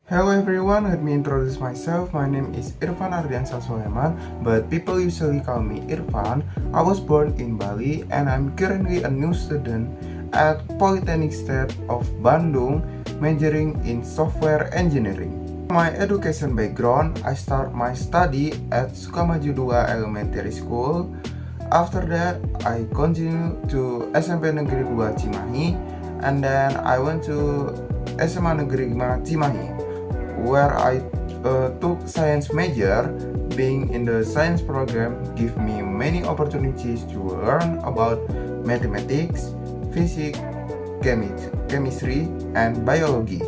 Hello everyone, let me introduce myself. My name is Irfan Ardiansah Soleman, but people usually call me Irfan. I was born in Bali and I'm currently a new student at Polytechnic State of Bandung, majoring in software engineering. My education background, I start my study at Sukamaju 2 Elementary School. After that, I continue to SMP Negeri 2 Cimahi, and then I went to SMA Negeri 5 Cimahi, where I took science major. Being in the science program give me many opportunities to learn about mathematics, physics, chemistry, and biology.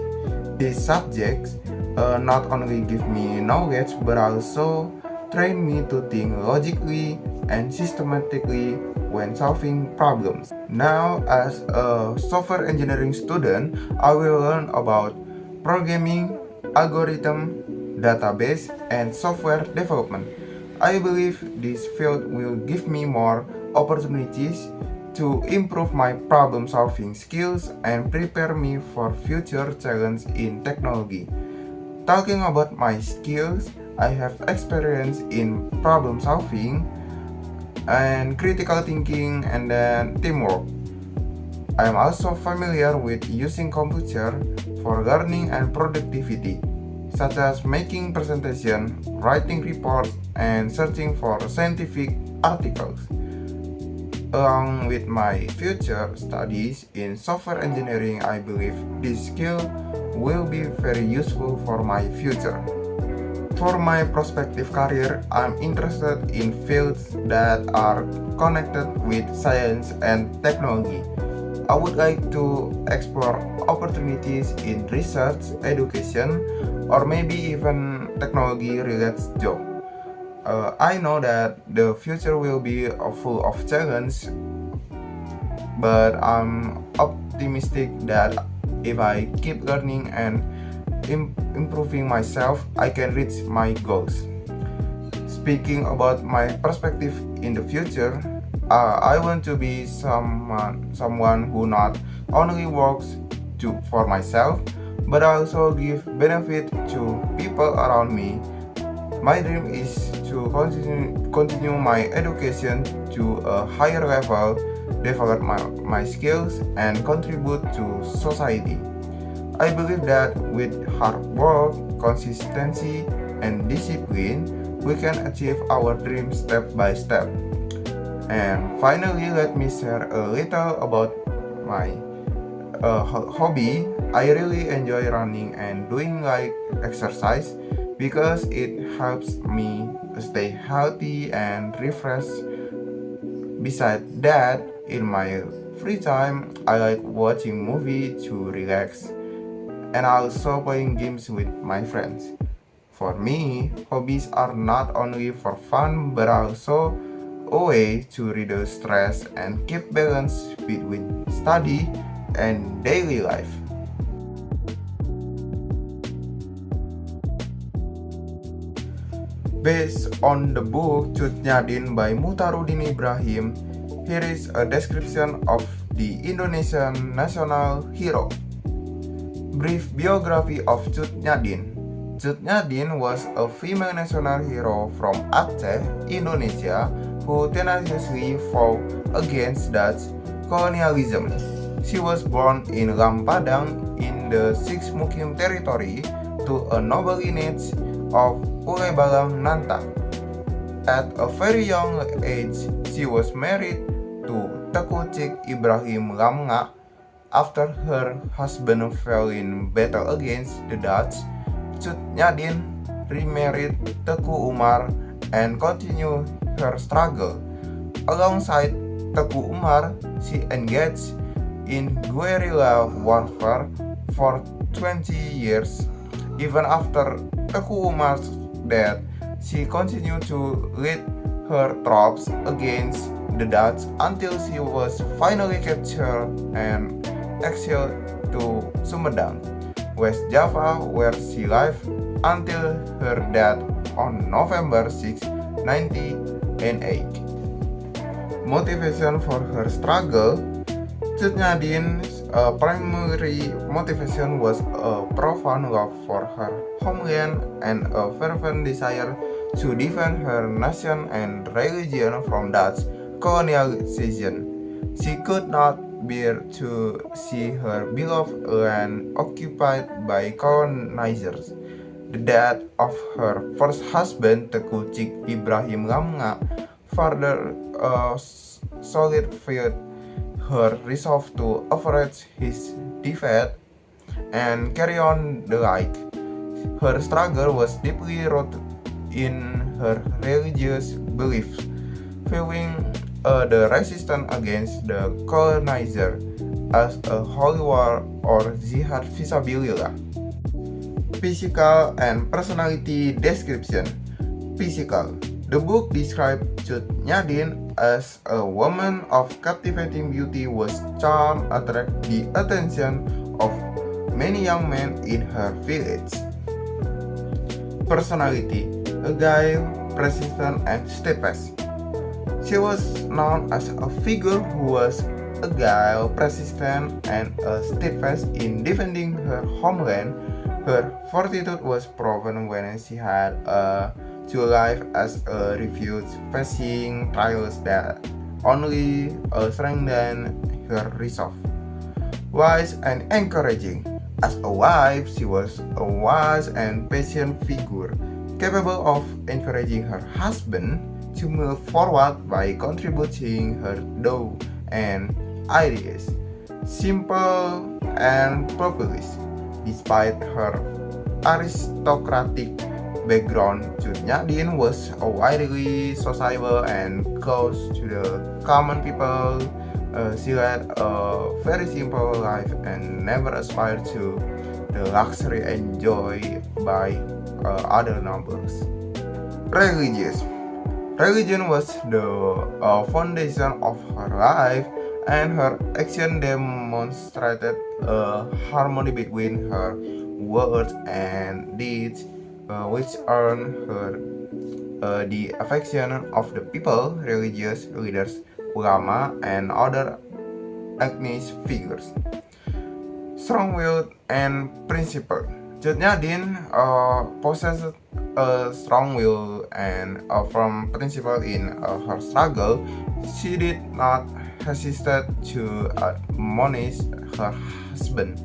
These subjects not only give me knowledge but also train me to think logically and systematically when solving problems. Now, as a software engineering student, I will learn about programming, algorithm, database, and software development. I believe this field will give me more opportunities to improve my problem-solving skills and prepare me for future challenges in technology. Talking about my skills, I have experience in problem solving and critical thinking and then teamwork. I am also familiar with using computer for learning and productivity, such as making presentation, writing reports, and searching for scientific articles. Along with my future studies in software engineering, I believe this skill will be very useful for my future. For my prospective career, I'm interested in fields that are connected with science and technology. I would like to explore opportunities in research, education, or maybe even technology-related jobs. I know that the future will be full of challenges, but I'm optimistic that if I keep learning and improving myself, I can reach my goals. Speaking about my perspective in the future, I want to be someone who not only works for myself, but also give benefit to people around me. My dream is to continue my education to a higher level, develop my skills, and contribute to society. I believe that with hard work, consistency, and discipline, we can achieve our dreams step by step. And finally, let me share a little about my hobby. I really enjoy running and doing light exercise because it helps me stay healthy and refreshed. Besides that, in my free time, I like watching movies to relax and also playing games with my friends. For me, hobbies are not only for fun but also a way to reduce stress and keep balance between study and daily life. Based on the book Cut Nyadin by Mutarudin Ibrahim, here is a description of the Indonesian national hero. Brief biography of Cut Nyadin. Cut Nyadin was a female national hero from Aceh, Indonesia, who tenaciously fought against Dutch colonialism. She was born in Lampadang in the Six Mukim territory to a noble lineage of Ulebalang Nanta. At a very young age, she was married to Teku Cik Ibrahim Lamnga. After her husband fell in battle against the Dutch, Cut Nyadin remarried Teku Umar and continued her struggle. Alongside Teku Umar, she engaged in guerrilla warfare for 20 years. Even after Teku Umar's death, she continued to lead her troops against the Dutch until she was finally captured and exiled to Sumedang, West Java, where she lived until her death on November 6, 1908. Motivation for her struggle, Cut Nyadin primary motivation was a profound love for her homeland and a fervent desire to defend her nation and religion from Dutch colonization. She could not bear to see her beloved land occupied by colonizers. The death of her first husband, Teuku Cik Ibrahim Lamnga, further solidified her resolve to avert his defeat and carry on the light. Her struggle was deeply rooted in her religious beliefs, viewing the resistance against the colonizer as a holy war or jihad fisabilillah. Physical and personality description. Physical. The book described Cut Nyak as a woman of captivating beauty whose charm attracted the attention of many young men in her village. Personality. Agile, persistent, and steadfast. She was known as a figure who was agile, persistent, and steadfast in defending her homeland. Her fortitude was proven when she had to live as a refuge, facing trials that only strengthened her resolve. Wise and encouraging. As a wife, she was a wise and patient figure, capable of encouraging her husband to move forward by contributing her thought and ideas. Simple and populist. Despite her aristocratic background, Cut Nyak was widely sociable and close to the common people. She led a very simple life and never aspired to the luxury enjoyed by other nobles. Religious. Religion was the foundation of her life, and her action demonstrated a harmony between her words and deeds, which earned her the affection of the people, religious leaders, ulama, and other ethnic figures. Strong-willed and principled. Cut Nyak possessed a strong will and firm principle in her struggle. She did not hesitate to admonish her husband,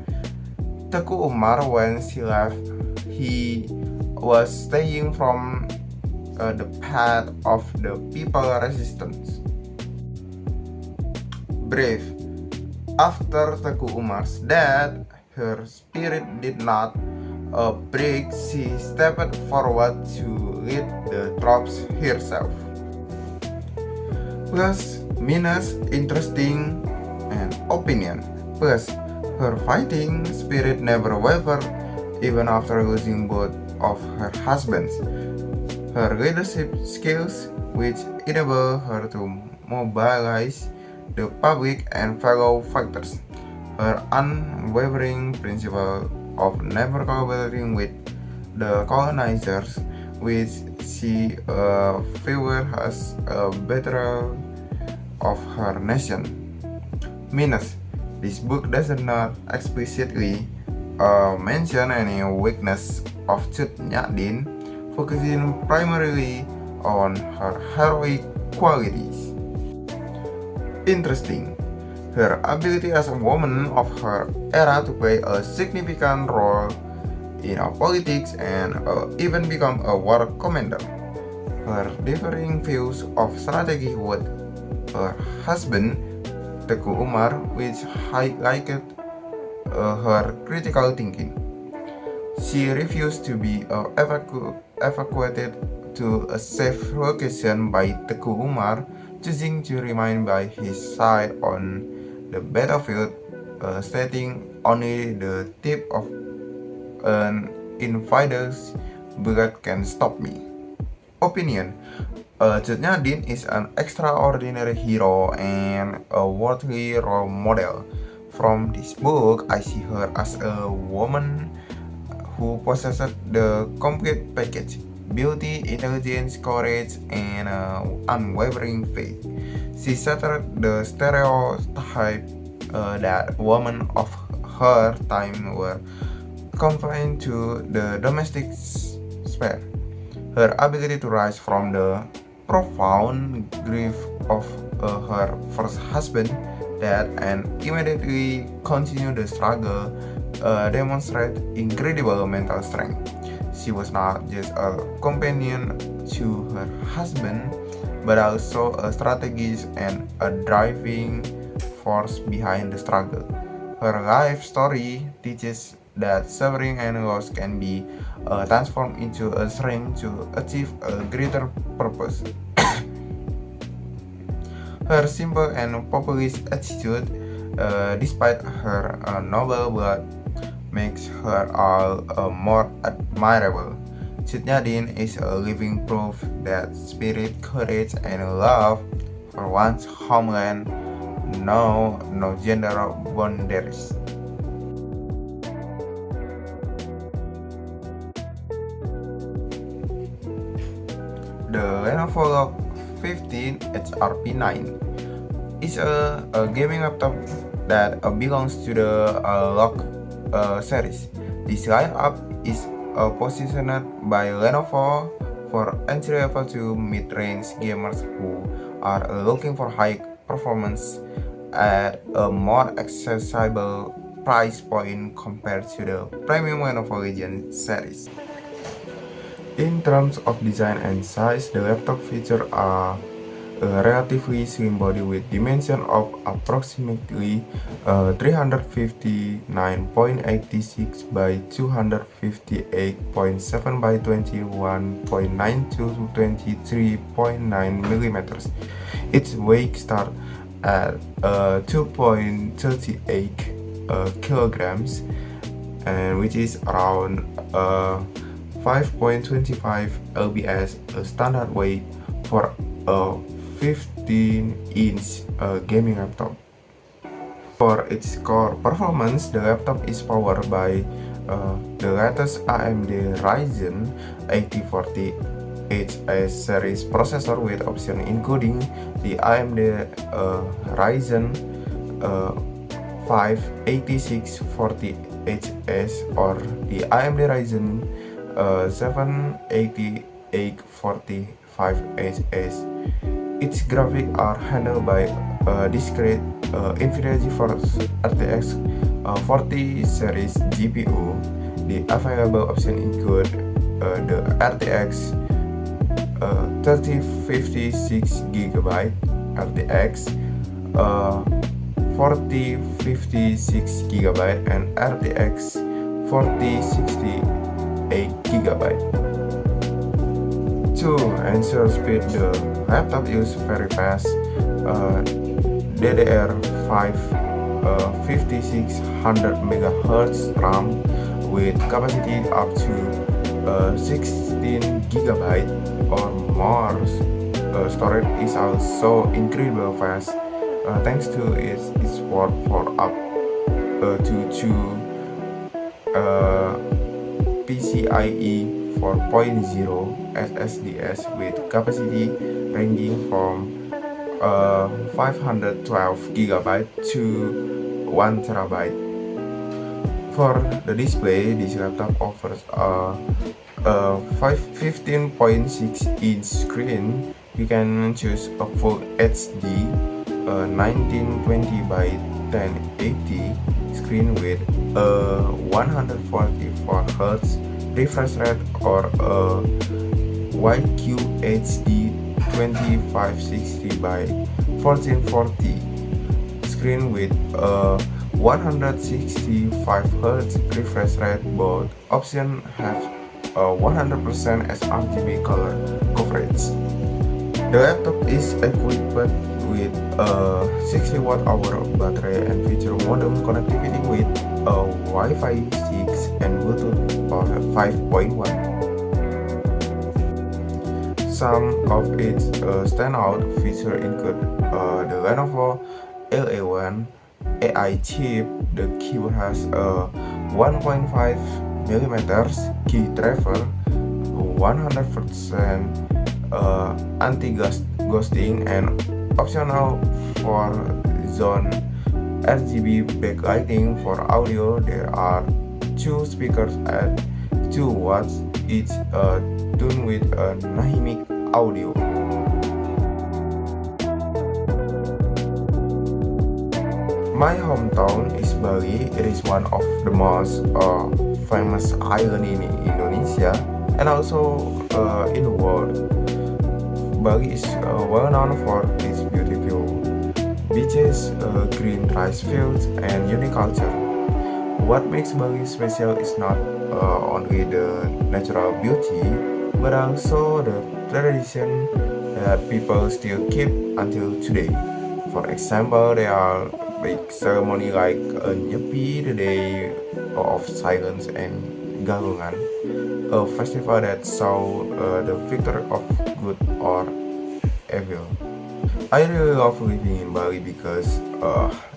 Teuku Umar, when she left. He was staying from the path of the people resistance. Brave. After Teuku Umar's death, her spirit did not break. She stepped forward to lead the troops herself. Plus, Minus interesting and opinion. Plus, her fighting spirit never wavered even after losing both of her husbands. Her leadership skills, which enable her to mobilize the public and fellow fighters. Her unwavering principle of never collaborating with the colonizers, which she viewed as a betrayal of her nation. Minus, this book does not explicitly mention any weakness of Cut Nyak, focusing primarily on her heroic qualities. Interesting. Her ability as a woman of her era to play a significant role in politics and even become a war commander. Her differing views of strategy with her husband, Teuku Umar, which highlighted her critical thinking. She refused to be evacuated to a safe location by Teuku Umar, choosing to remain by his side on the battlefield, stating only the tip of an invader's bullet can stop me. Opinion. Cut Nyak is an extraordinary hero and a worthy role model. From this book, I see her as a woman who possessed the complete package: beauty, intelligence, courage, and unwavering faith. She shattered the stereotype that women of her time were confined to the domestic sphere. Her ability to rise from the profound grief of her first husband death and immediately continue the struggle demonstrate incredible mental strength. She was not just a companion to her husband, but also a strategist and a driving force behind the struggle. Her life story teaches that suffering and loss can be transformed into a strength to achieve a greater purpose. Her simple and populist attitude, despite her noble blood, makes her all more admirable. Chut Nyadin is a living proof that spirit, courage, and love for one's homeland know no gender boundaries. The Lenovo Log 15 HRP9 is a gaming laptop that belongs to the Log series. This lineup is positioned by Lenovo for entry-level to mid-range gamers who are looking for high performance at a more accessible price point compared to the premium Lenovo Legion series. In terms of design and size, the laptop features a relatively slim body with dimension of approximately 359.86 by 258.7 by 21.9 to 23.9 millimeters. Its weight starts at 2.38 kilograms, and which is around 5.25 lbs, a standard weight for a 15-inch gaming laptop. For its core performance, the laptop is powered by the latest AMD Ryzen 8040 HS series processor with options including the AMD Ryzen 5 8640HS or the AMD Ryzen 7 8845HS. Its graphics are handled by discrete NVIDIA GeForce RTX 40 series GPU. The available options include the RTX 3056GB, RTX 4056GB, and RTX 4068GB. To ensure speed, the laptop uses very fast DDR5 5600 MHz RAM with capacity up to 16GB or more. Storage is also incredibly fast thanks to its support for up to 2 PCIe 4.0 SSDs with capacity ranging from 512GB to 1TB. For the display, this laptop offers a 15.6-inch screen. You can choose a Full HD 1920 by 1080 screen with a 144Hz refresh rate or a YQHD 2560 by 1440 screen with a 165Hz refresh rate. Both options have a 100% sRGB color coverage. The laptop is equipped with a 60Wh battery and feature modem connectivity with a Wi-Fi 6 and Bluetooth 5.1. Some of its standout features include the Lenovo LA1 AI chip. The keyboard has a 1.5mm key driver, 100% anti-ghosting, and optional for zone RGB backlighting. For audio, there are two speakers at 2 watts each, tuned with a dynamic audio. My hometown is Bali. It is one of the most famous island in Indonesia and also in the world. Bali is well known for its beautiful beaches, green rice fields, and unique culture. What makes Bali special is not only the natural beauty, but also the tradition that people still keep until today. For example, there are big ceremony like Nyepi, the Day of Silence, and Galungan, a festival that saw the victory of good or evil. I really love living in Bali because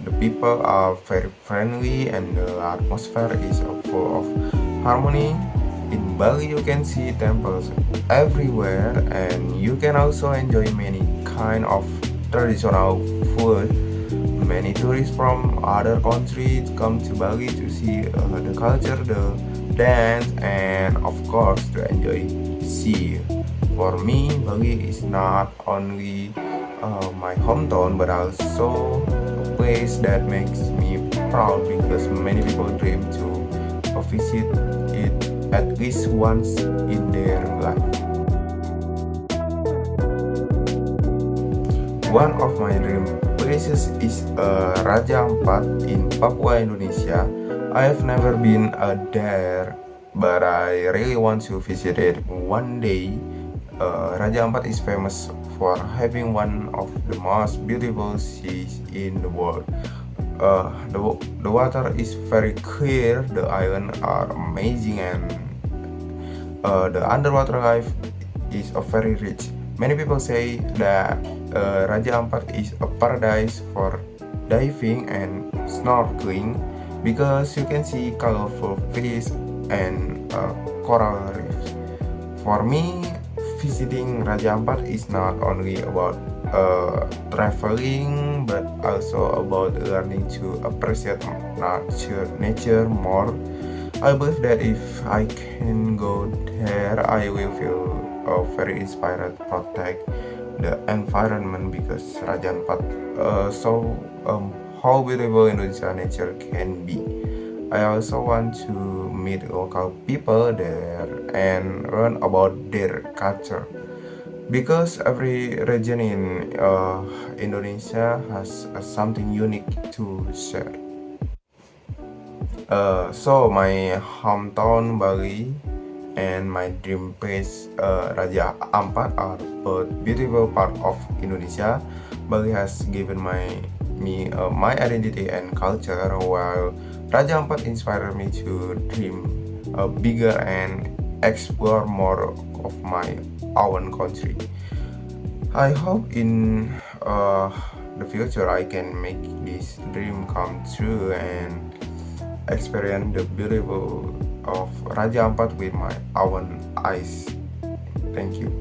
the people are very friendly and the atmosphere is full of harmony. In Bali, you can see temples everywhere, and you can also enjoy many kind of traditional food. Many tourists from other countries come to Bali to see the culture, the dance, and of course to enjoy sea. For me, Bali is not only my hometown but also a place that makes me proud because many people dream to visit it at least once in their life. One of my dream places is Raja Ampat in Papua, Indonesia. I have never been there, but I really want to visit it one day. Raja Ampat is famous for having one of the most beautiful seas in the world. The water is very clear, the islands are amazing, and the underwater life is very rich. Many people say that Raja Ampat is a paradise for diving and snorkeling because you can see colorful fish and coral reefs. For me, visiting Raja Ampat is not only about traveling but also about learning to appreciate nature more. I believe that if I can go there, I will feel very inspired to protect the environment because Raja Ampat show how beautiful Indonesia nature can be. I also want to meet local people there and learn about their culture because every region in Indonesia has something unique to share. So my hometown Bali and my dream place Raja Ampat are both beautiful part of Indonesia. Bali has given me my identity and culture, while Raja Ampat inspired me to dream bigger and explore more of my own country. I hope in the future I can make this dream come true and experience the beautiful of Raja Ampat with my own eyes. Thank you.